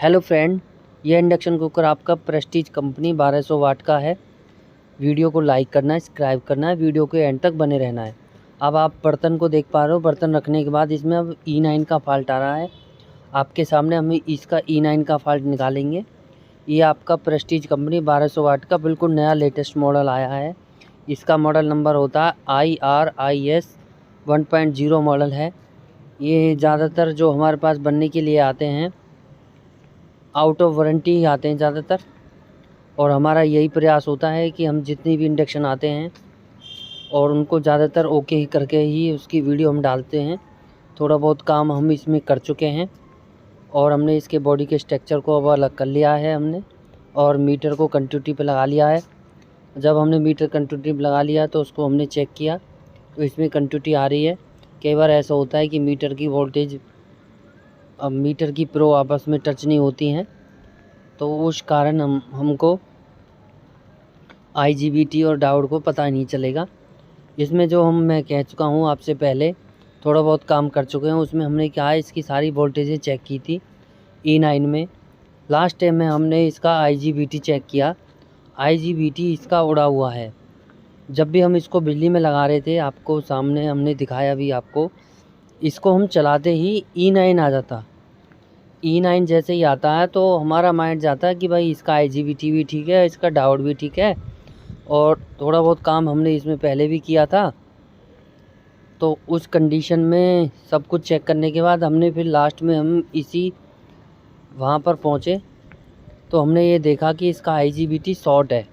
Hello friend, यह induction cooker आपका Prestige company 1200 वाट का है। वीडियो को लाइक करना है, सब्सक्राइब करना है, वीडियो के एंड तक बने रहना है। अब आप बर्तन को देख पा रहे हो। बर्तन रखने के बाद इसमें अब E9 का फॉल्ट आ रहा है। आपके सामने हम इसका E9 का फॉल्ट निकालेंगे। ये आपका प्रेस्टीज कंपनी 1200 वाट का बिल्कुल नया लेटेस्ट मॉडल आया है। इसका मॉडल नंबर होता है IRIS 1.0 मॉडल है। ये ज़्यादातर जो हमारे पास बनने के लिए आते हैं आउट ऑफ वारंटी ही आते हैं ज़्यादातर, और हमारा यही प्रयास होता है कि हम जितनी भी इंडक्शन आते हैं और उनको ज़्यादातर ओके ही करके ही उसकी वीडियो हम डालते हैं। थोड़ा बहुत काम हम इसमें कर चुके हैं और हमने इसके बॉडी के स्ट्रक्चर को अब अलग कर लिया है हमने, और मीटर को कंटिन्यूटी पे लगा लिया है। जब हमने मीटर कंटिन्यूटी पे लगा लिया तो उसको हमने चेक किया तो इसमें कंटिन्यूटी आ रही है। कई बार ऐसा होता है कि मीटर की वोल्टेज मीटर की प्रो आपस में टच नहीं होती हैं, तो उस कारण हमको IGBT और डायोड को पता नहीं चलेगा। इसमें जो मैं कह चुका हूँ आपसे पहले, थोड़ा बहुत काम कर चुके हैं उसमें। हमने क्या है, इसकी सारी वोल्टेजें चेक की थी E9 में। लास्ट टाइम में हमने इसका IGBT चेक किया। IGBT इसका उड़ा हुआ है। जब भी हम इसको बिजली में लगा रहे थे, आपको सामने हमने दिखाया भी आपको, इसको हम चलाते ही E9 आ जाता। E9 जैसे ही आता है तो हमारा माइंड जाता है कि भाई इसका IGBT भी ठीक है, इसका डायोड भी ठीक है, और थोड़ा बहुत काम हमने इसमें पहले भी किया था। तो उस कंडीशन में सब कुछ चेक करने के बाद हमने फिर लास्ट में हम वहाँ पर पहुँचे तो हमने ये देखा कि इसका IGBT शॉर्ट है।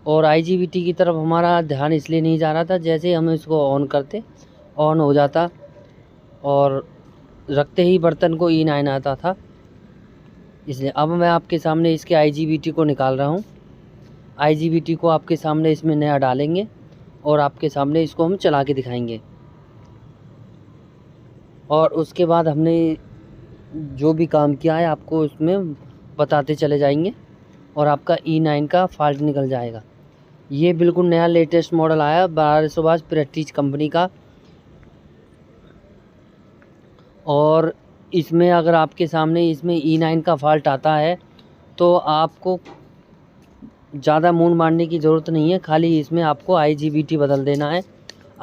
और IGBT की तरफ हमारा ध्यान इसलिए नहीं जा रहा था, जैसे हम इसको ऑन करते ऑन हो जाता और रखते ही बर्तन को E9 आता था। इसलिए अब मैं आपके सामने इसके IGBT को निकाल रहा हूँ। IGBT को आपके सामने इसमें नया डालेंगे और आपके सामने इसको हम चला के दिखाएंगे, और उसके बाद हमने जो भी काम किया है आपको उसमें बताते चले जाएंगे और आपका E9 का फॉल्ट निकल जाएगा। ये बिल्कुल नया लेटेस्ट मॉडल आया 1200 वाट प्रेस्टीज कंपनी का। और इसमें अगर आपके सामने इसमें E9 का फॉल्ट आता है तो आपको ज़्यादा मूड मारने की ज़रूरत नहीं है। खाली इसमें आपको IGBT बदल देना है।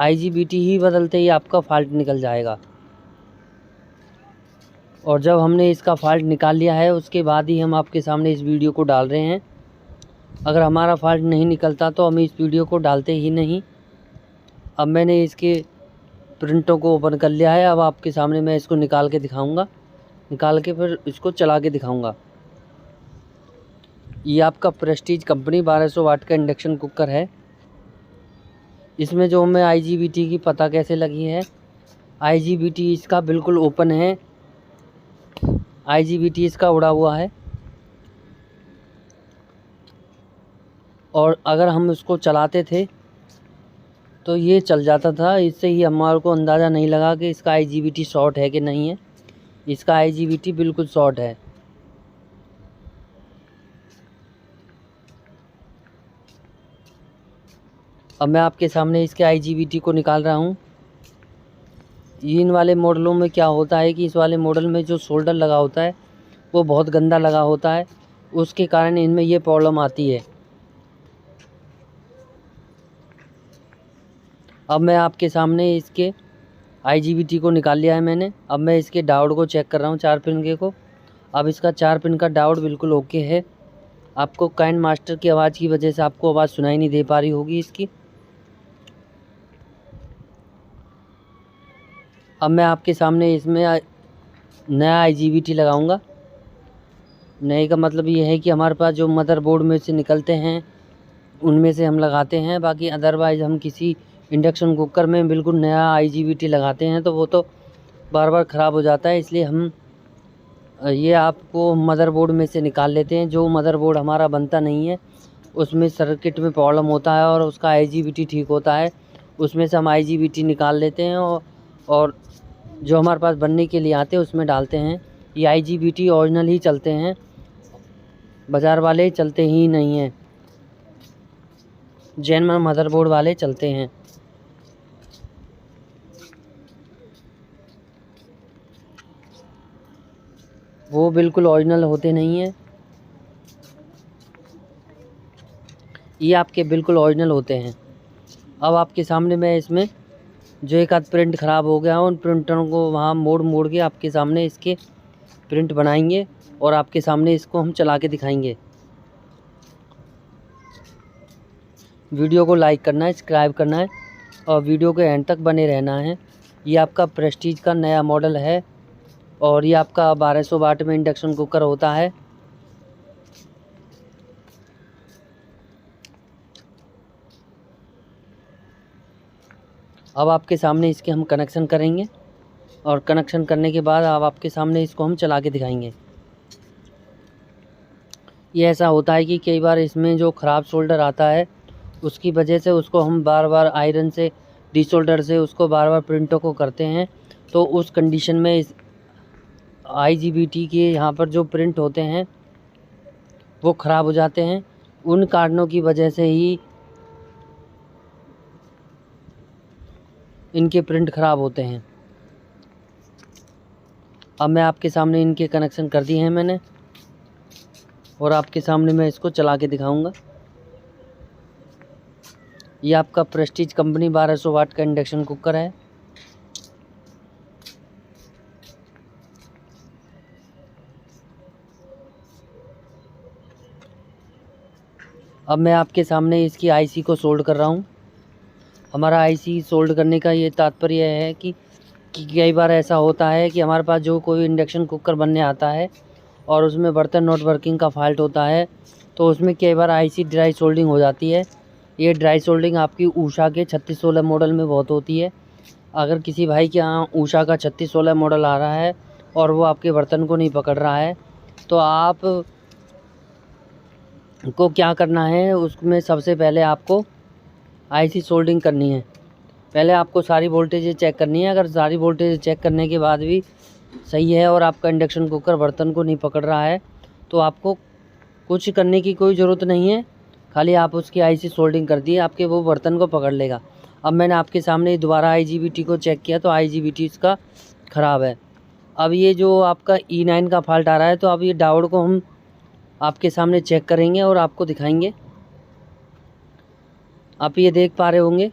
IGBT ही बदलते ही आपका फॉल्ट निकल जाएगा। और जब हमने इसका फॉल्ट निकाल लिया है उसके बाद ही हम आपके सामने इस वीडियो को डाल रहे हैं। अगर हमारा फॉल्ट नहीं निकलता तो हम इस वीडियो को डालते ही नहीं। अब मैंने इसके प्रिंटों को ओपन कर लिया है। अब आपके सामने मैं इसको निकाल के दिखाऊंगा, निकाल के फिर इसको चला के दिखाऊंगा। ये आपका प्रेस्टीज कंपनी 1200 वाट का इंडक्शन कुकर है। इसमें जो हमें IGBT की पता कैसे लगी है, IGBT इसका बिल्कुल ओपन है, IGBT इसका उड़ा हुआ है। और अगर हम इसको चलाते थे तो ये चल जाता था। इससे ही हमारे को अंदाज़ा नहीं लगा कि इसका IGBT शॉर्ट है कि नहीं है। इसका IGBT बिल्कुल शॉर्ट है। अब मैं आपके सामने इसके IGBT को निकाल रहा हूँ। इन वाले मॉडलों में क्या होता है कि इस वाले मॉडल में जो शोल्डर लगा होता है वो बहुत गंदा लगा होता है, उसके कारण इनमें ये प्रॉब्लम आती है। अब मैं आपके सामने इसके IGBT को निकाल लिया है मैंने। अब मैं इसके डायोड को चेक कर रहा हूँ, 4 पिन के को। अब इसका 4 पिन का डायोड बिल्कुल ओके है। आपको काइन मास्टर की आवाज़ की वजह से आपको आवाज़ सुनाई नहीं दे पा रही होगी इसकी। अब मैं आपके सामने इसमें नया IGBT लगाऊंगा। नए का मतलब ये है कि हमारे पास जो मदरबोर्ड में से निकलते हैं उनमें से हम लगाते हैं। बाकी अदरवाइज़ हम किसी इंडक्शन कुकर में बिल्कुल नया IGBT लगाते हैं तो वो तो बार बार ख़राब हो जाता है। इसलिए हम ये आपको मदरबोर्ड में से निकाल लेते हैं। जो मदरबोर्ड हमारा बनता नहीं है उसमें सर्किट में प्रॉब्लम होता है और उसका IGBT ठीक होता है, उसमें से हम IGBT निकाल लेते हैं और जो हमारे पास बनने के लिए आते हैं उसमें डालते हैं। ये IGBT ओरिजिनल ही चलते हैं, बाज़ार वाले चलते ही नहीं हैं, जेनमन मदरबोर्ड वाले चलते हैं। वो बिल्कुल ओरिजिनल होते नहीं हैं। ये आपके बिल्कुल ओरिजिनल होते हैं। अब आपके सामने मैं इसमें जो एक आध प्रिंट ख़राब हो गया उन प्रिंटरों को वहाँ मोड़ मोड़ के आपके सामने इसके प्रिंट बनाएंगे और आपके सामने इसको हम चला के दिखाएंगे। वीडियो को लाइक करना है, सब्सक्राइब करना है और वीडियो के एंड तक बने रहना है। ये आपका प्रेस्टीज का नया मॉडल है और ये आपका 1200 वाट में इंडक्शन कुकर होता है। अब आपके सामने इसके हम कनेक्शन करेंगे और कनेक्शन करने के बाद अब आपके सामने इसको हम चला के दिखाएंगे। ये ऐसा होता है कि कई बार इसमें जो ख़राब सोल्डर आता है उसकी वजह से उसको हम बार बार आयरन से डिसोल्डर से उसको बार बार प्रिंटों को करते हैं, तो उस कंडीशन में इस IGBT के यहाँ पर जो प्रिंट होते हैं वो ख़राब हो जाते हैं। उन कारणों की वजह से ही इनके प्रिंट ख़राब होते हैं। अब मैं आपके सामने इनके कनेक्शन कर दिए हैं मैंने और आपके सामने मैं इसको चला के दिखाऊंगा। ये आपका प्रेस्टीज कंपनी 1200 वाट का इंडक्शन कुकर है। अब मैं आपके सामने इसकी IC को सोल्ड कर रहा हूँ। हमारा IC सोल्ड करने का ये तात्पर्य है कि कई बार ऐसा होता है कि हमारे पास जो कोई इंडक्शन कुकर बनने आता है और उसमें बर्तन नॉट वर्किंग का फॉल्ट होता है, तो उसमें कई बार IC ड्राई सोल्डिंग हो जाती है। ये ड्राई सोल्डिंग आपकी ऊषा के 3616 मॉडल में बहुत होती है। अगर किसी भाई के यहाँ ऊषा का 3616 मॉडल आ रहा है और वो आपके बर्तन को नहीं पकड़ रहा है, तो आप को क्या करना है, उसमें सबसे पहले आपको IC सोल्डिंग करनी है। पहले आपको सारी वोल्टेज चेक करनी है। अगर सारी वोल्टेज चेक करने के बाद भी सही है और आपका इंडक्शन कुकर बर्तन को नहीं पकड़ रहा है, तो आपको कुछ करने की कोई ज़रूरत नहीं है। खाली आप उसकी IC सोल्डिंग कर दिए, आपके वो बर्तन को पकड़ लेगा। अब मैंने आपके सामने दोबारा IGBT को चेक किया तो IGBT इसका ख़राब है। अब ये जो आपका E9 का फॉल्ट आ रहा है, तो अब ये डायोड को हम आपके सामने चेक करेंगे और आपको दिखाएंगे। आप ये देख पा रहे होंगे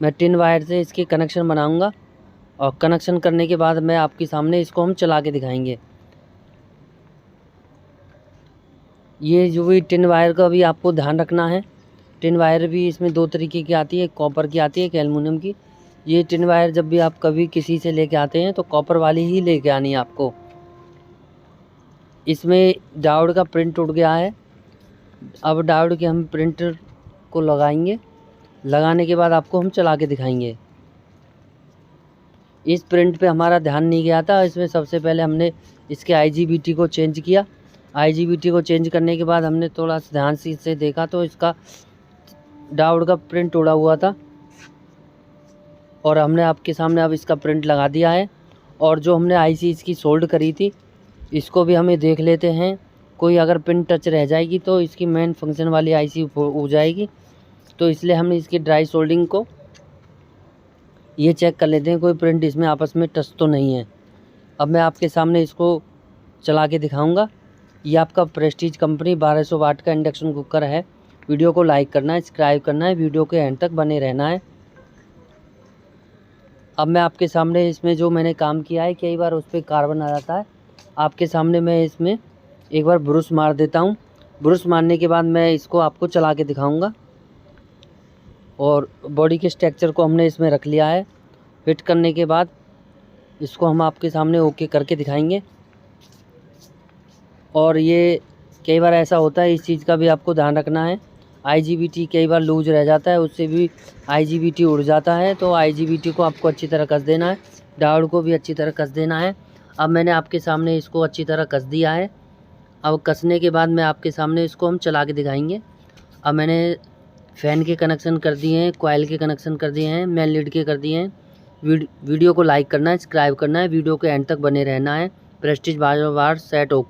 मैं टिन वायर से इसके कनेक्शन बनाऊंगा और कनेक्शन करने के बाद मैं आपके सामने इसको हम चला के दिखाएंगे। ये जो भी टिन वायर का भी आपको ध्यान रखना है। टिन वायर भी इसमें दो तरीके की आती है, एक कॉपर की आती है, एक एल्युमिनियम की। ये टिन वायर जब भी आप कभी किसी से लेके आते हैं तो कॉपर वाली ही लेके आनी है आपको। इसमें डायोड का प्रिंट उड़ गया है। अब डायोड के हम प्रिंटर को लगाएंगे। लगाने के बाद आपको हम चला के दिखाएंगे। इस प्रिंट पे हमारा ध्यान नहीं गया था। इसमें सबसे पहले हमने इसके IGBT को चेंज किया। IGBT को चेंज करने के बाद हमने थोड़ा सा ध्यान से इसे देखा तो इसका डायोड का प्रिंट उड़ा हुआ था और हमने आपके सामने अब इसका प्रिंट लगा दिया है। और जो हमने IC इसकी सोल्ड करी थी, इसको भी हमें देख लेते हैं। कोई अगर पिन टच रह जाएगी तो इसकी मेन फंक्शन वाली IC हो जाएगी, तो इसलिए हमने इसकी ड्राई सोल्डिंग को ये चेक कर लेते हैं कोई प्रिंट इसमें आपस में टच तो नहीं है। अब मैं आपके सामने इसको चला के दिखाऊंगा। ये आपका प्रेस्टीज कंपनी 1200 वाट का इंडक्शन कुकर है। वीडियो को लाइक करना है, सब्सक्राइब करना है, वीडियो के एंड तक बने रहना है। अब मैं आपके सामने इसमें जो मैंने काम किया है, कई बार उस पर कार्बन आ जाता है। आपके सामने मैं इसमें एक बार ब्रश मार देता हूँ। ब्रश मारने के बाद मैं इसको आपको चला के दिखाऊंगा। और बॉडी के स्ट्रक्चर को हमने इसमें रख लिया है। फिट करने के बाद इसको हम आपके सामने ओके करके दिखाएंगे। और ये कई बार ऐसा होता है, इस चीज़ का भी आपको ध्यान रखना है। IGBT कई बार लूज रह जाता है, उससे भी IGBT उड़ जाता है, तो IGBT को आपको अच्छी तरह कस देना है। डायोड को भी अच्छी तरह कस देना है। अब मैंने आपके सामने इसको अच्छी तरह कस दिया है। अब कसने के बाद मैं आपके सामने इसको हम चला के दिखाएंगे। अब मैंने फ़ैन के कनेक्शन कर दिए हैं, कॉइल के कनेक्शन कर दिए हैं, मेन लीड के कर दिए हैं। वीडियो को लाइक करना है, सब्सक्राइब करना है, वीडियो के एंड तक बने रहना है। प्रेस्टीज बार सेट ओके।